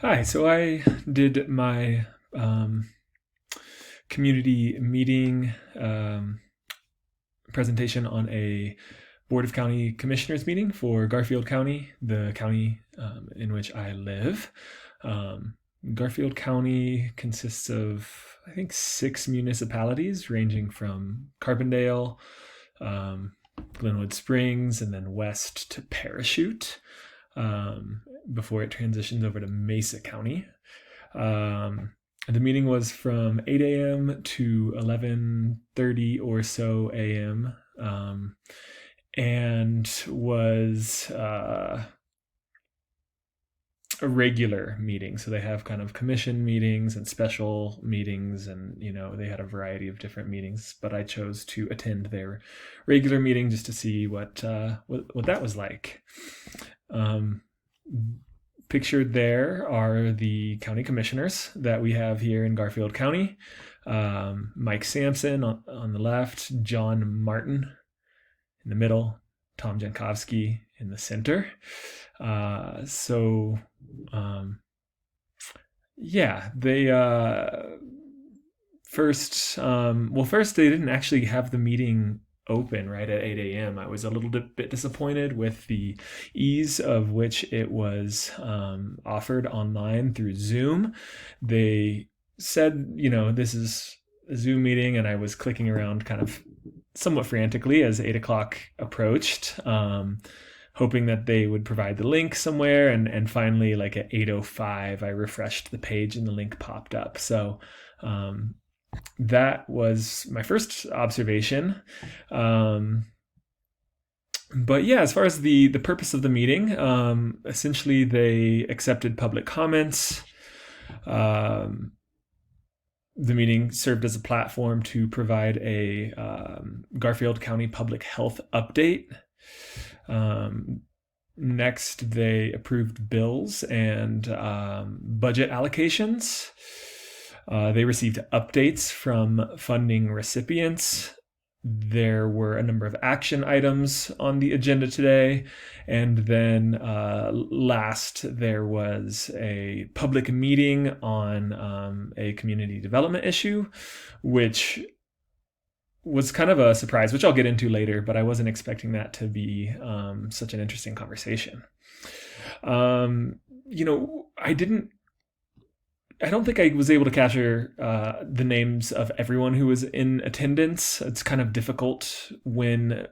Hi, so I did my community meeting presentation on a Board of County Commissioners meeting for Garfield County, the county in which I live. Garfield County consists of, I think, 6 municipalities ranging from Carbondale, um, Glenwood Springs, and then west to Parachute before it transitions over to Mesa County. The meeting was from 8 a.m. to 11:30 or so a.m. And was a regular meeting. So they have kind of commission meetings and special meetings, and they had a variety of different meetings. But I chose to attend their regular meeting just to see what that was like. Pictured there are the county commissioners that we have here in Garfield County. Mike Sampson on the left, John Martin in the middle, Tom Jankowski in the center. They first they didn't actually have the meeting open right at 8 a.m. I was a little bit disappointed with the ease of which it was offered online through Zoom. They said, this is a Zoom meeting, and I was clicking around kind of somewhat frantically as 8 o'clock approached, hoping that they would provide the link somewhere. And finally, like at 8:05, I refreshed the page and the link popped up. So that was my first observation. But yeah, as far as the purpose of the meeting, essentially they accepted public comments. The meeting served as a platform to provide a Garfield County public health update. Next, they approved bills and budget allocations. They received updates from funding recipients. There were a number of action items on the agenda today. And then last, there was a public meeting on a community development issue, which was kind of a surprise, which I'll get into later, but I wasn't expecting that to be such an interesting conversation. I don't think I was able to capture the names of everyone who was in attendance. It's kind of difficult when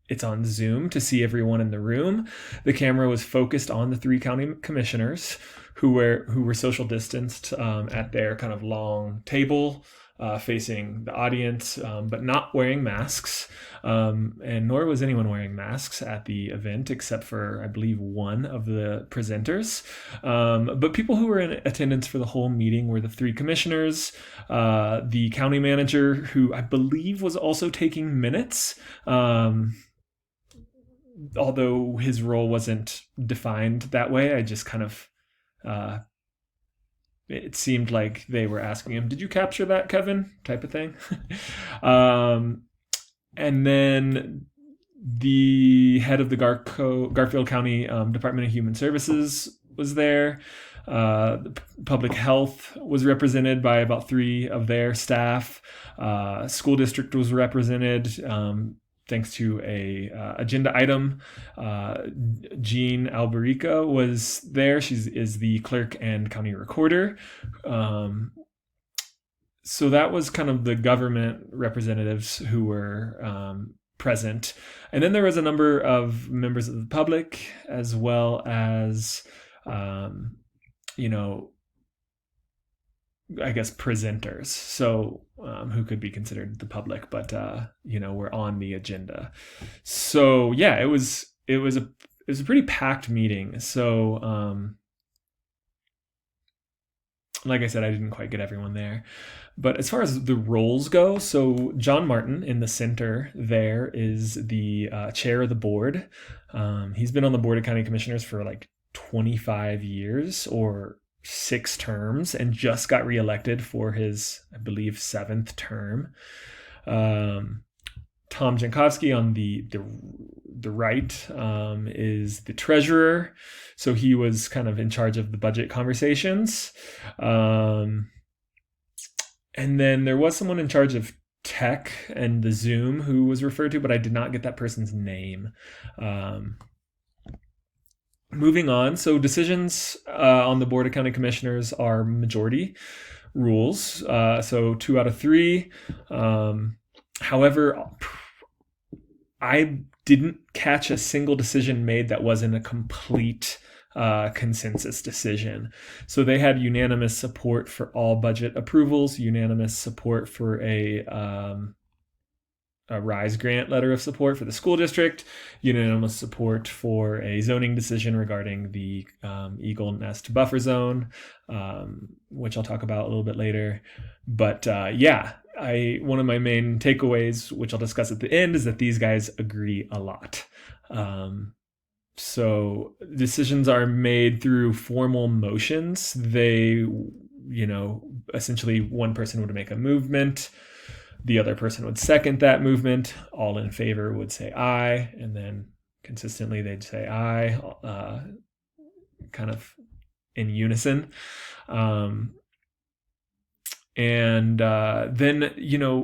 it's on Zoom to see everyone in the room. The camera was focused on the 3 county commissioners who were social distanced at their kind of long table facing the audience, but not wearing masks. And nor was anyone wearing masks at the event, except for, I believe, one of the presenters. But people who were in attendance for the whole meeting were the 3 commissioners, the county manager, who I believe was also taking minutes, although his role wasn't defined that way. I just kind of it seemed like they were asking him, "Did you capture that, Kevin?" type of thing. And then the head of the Garfield County Department of Human Services was there. Public health was represented by about 3 of their staff. School district was represented, thanks to a agenda item. Jean Alberica was there. She is the clerk and county recorder. So that was kind of the government representatives who were present. And then there was a number of members of the public, as well as, I guess, presenters. So who could be considered the public, but were on the agenda. So yeah, it was a pretty packed meeting. So like I said, I didn't quite get everyone there. But as far as the roles go, so John Martin in the center there is the chair of the board. He's been on the Board of County Commissioners for like 25 years or 6 terms, and just got reelected for his, I believe, 7th term. Tom Jankowski on the right is the treasurer. So he was kind of in charge of the budget conversations. And then there was someone in charge of tech and the Zoom who was referred to, but I did not get that person's name. Moving on. So decisions on the Board of County Commissioners are majority rules. So 2 out of 3. However, I didn't catch a single decision made that wasn't a complete consensus decision. So they had unanimous support for all budget approvals, unanimous support for a RISE grant letter of support for the school district, unanimous support for a zoning decision regarding the Eagle Nest buffer zone, which I'll talk about a little bit later. But one of my main takeaways, which I'll discuss at the end, is that these guys agree a lot. So decisions are made through formal motions. They, essentially one person would make a movement, the other person would second that movement, all in favor would say aye, and then consistently they'd say aye, kind of in unison. And then,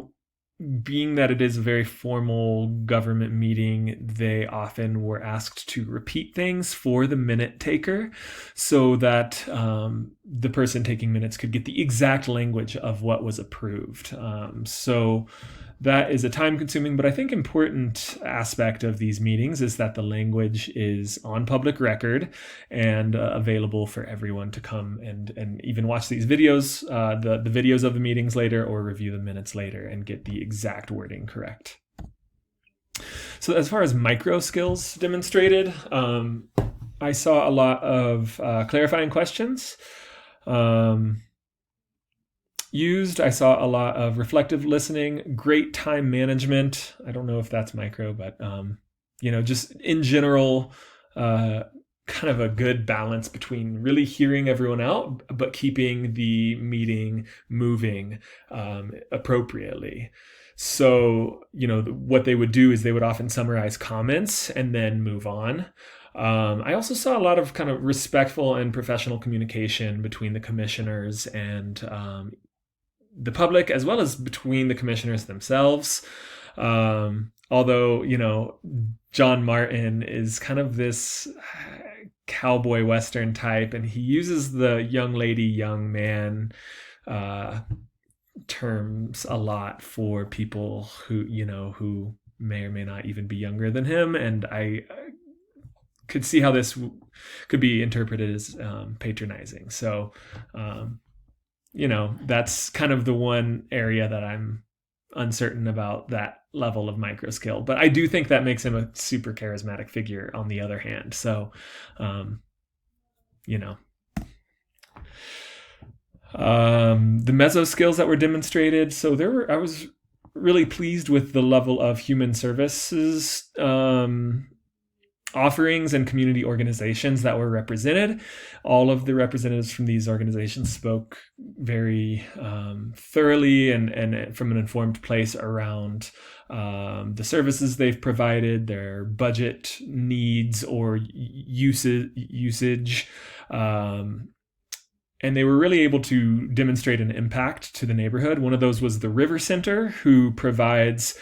being that it is a very formal government meeting, they often were asked to repeat things for the minute taker so that the person taking minutes could get the exact language of what was approved. So that is a time-consuming, but I think important aspect of these meetings is that the language is on public record and available for everyone to come and even watch these videos, the videos of the meetings later, or review the minutes later and get the exact wording correct. So as far as micro skills demonstrated, I saw a lot of clarifying questions. Used. I saw a lot of reflective listening, great time management. I don't know if that's micro, but just in general, kind of a good balance between really hearing everyone out, but keeping the meeting moving appropriately. So, what they would do is they would often summarize comments and then move on. I also saw a lot of kind of respectful and professional communication between the commissioners and the public, as well as between the commissioners themselves. Although, John Martin is kind of this cowboy Western type, and he uses the young lady, young man terms a lot for people who, who may or may not even be younger than him. And I could see how this could be interpreted as patronizing. So, that's kind of the one area that I'm uncertain about, that level of micro skill. But I do think that makes him a super charismatic figure on the other hand. So, the meso skills that were demonstrated. So I was really pleased with the level of human services offerings and community organizations that were represented. All of the representatives from these organizations spoke very thoroughly and from an informed place around the services they've provided, their budget needs or usage. And they were really able to demonstrate an impact to the neighborhood. One of those was the River Center, who provides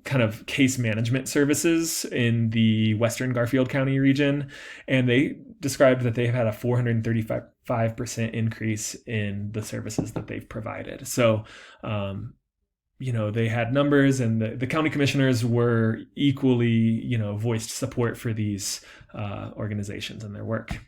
kind of case management services in the Western Garfield County region. And they described that they've had a 435% increase in the services that they've provided. So, they had numbers, and the county commissioners were equally, voiced support for these organizations and their work.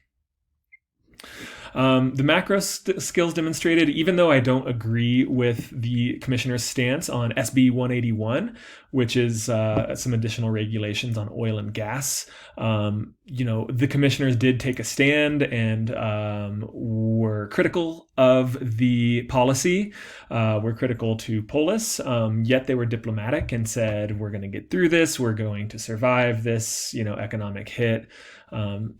The macro skills demonstrated, even though I don't agree with the commissioner's stance on SB 181, which is some additional regulations on oil and gas, the commissioners did take a stand and were critical of the policy, were critical to Polis, yet they were diplomatic and said, we're going to get through this, we're going to survive this, economic hit.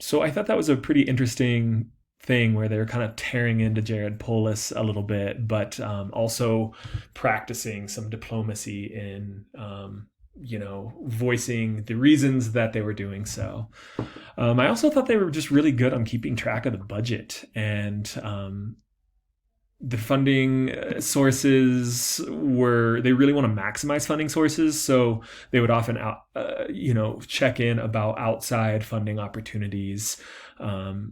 So I thought that was a pretty interesting thing where they're kind of tearing into Jared Polis a little bit, but also practicing some diplomacy in, voicing the reasons that they were doing so. I also thought they were just really good on keeping track of the budget and the funding sources they really want to maximize funding sources. So they would often check in about outside funding opportunities,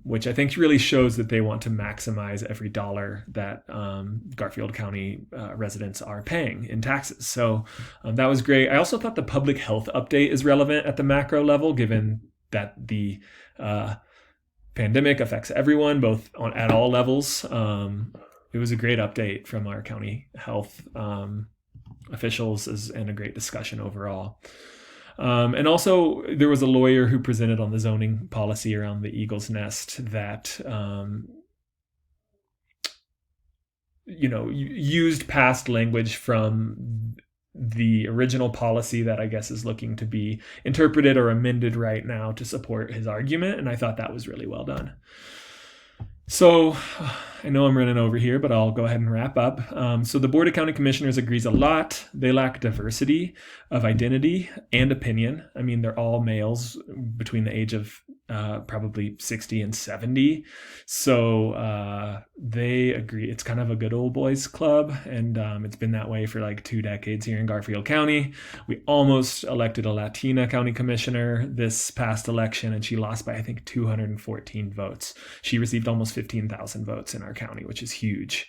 which I think really shows that they want to maximize every dollar that Garfield County residents are paying in taxes. So that was great. I also thought the public health update is relevant at the macro level, given that the pandemic affects everyone, at all levels. It was a great update from our county health officials and a great discussion overall. And also, there was a lawyer who presented on the zoning policy around the Eagle's Nest that used past language from the original policy that I guess is looking to be interpreted or amended right now to support his argument. And I thought that was really well done. So I know I'm running over here, but I'll go ahead and wrap up. So the Board of County Commissioners agrees a lot. They lack diversity of identity and opinion. I mean, they're all males between the age of probably 60 and 70. So they agree. It's kind of a good old boys club, and it's been that way for like 2 decades here in Garfield County. We almost elected a Latina county commissioner this past election, and she lost by, I think, 214 votes. She received almost 15,000 votes in our county, which is huge.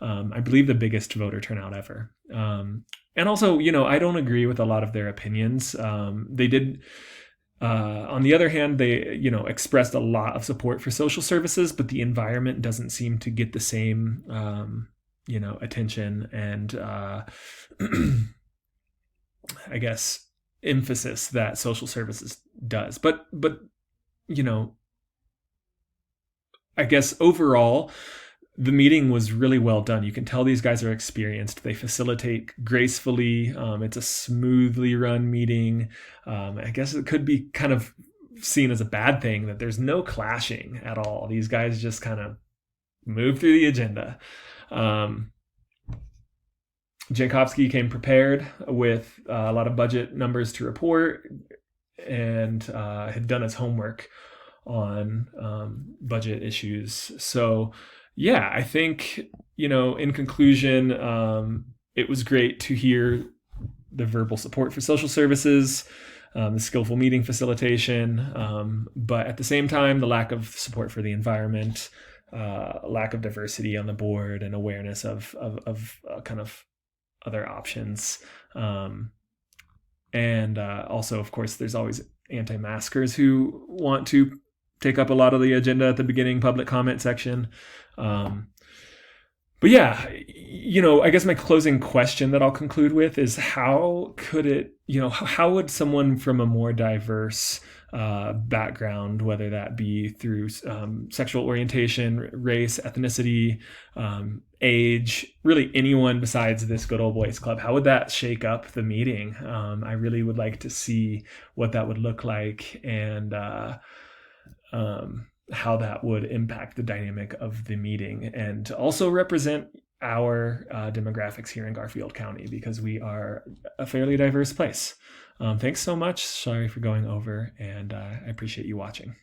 I believe the biggest voter turnout ever. And also, I don't agree with a lot of their opinions. They did... on the other hand, they, expressed a lot of support for social services, but the environment doesn't seem to get the same, attention and, I guess, emphasis that social services does. But, I guess overall, the meeting was really well done. You can tell these guys are experienced. They facilitate gracefully. It's a smoothly run meeting. I guess it could be kind of seen as a bad thing that there's no clashing at all. These guys just kind of move through the agenda. Jankowski came prepared with a lot of budget numbers to report and had done his homework on budget issues. So yeah, I think, in conclusion, it was great to hear the verbal support for social services, the skillful meeting facilitation, but at the same time, the lack of support for the environment, lack of diversity on the board, and awareness of kind of other options. And also, of course, there's always anti-maskers who want to take up a lot of the agenda at the beginning public comment section. But yeah, I guess my closing question that I'll conclude with is how would someone from a more diverse background, whether that be through sexual orientation, race, ethnicity, age, really anyone besides this good old boys club, how would that shake up the meeting? I really would like to see what that would look like and how that would impact the dynamic of the meeting and also represent our demographics here in Garfield County, because we are a fairly diverse place. Thanks so much. Sorry for going over, and I appreciate you watching.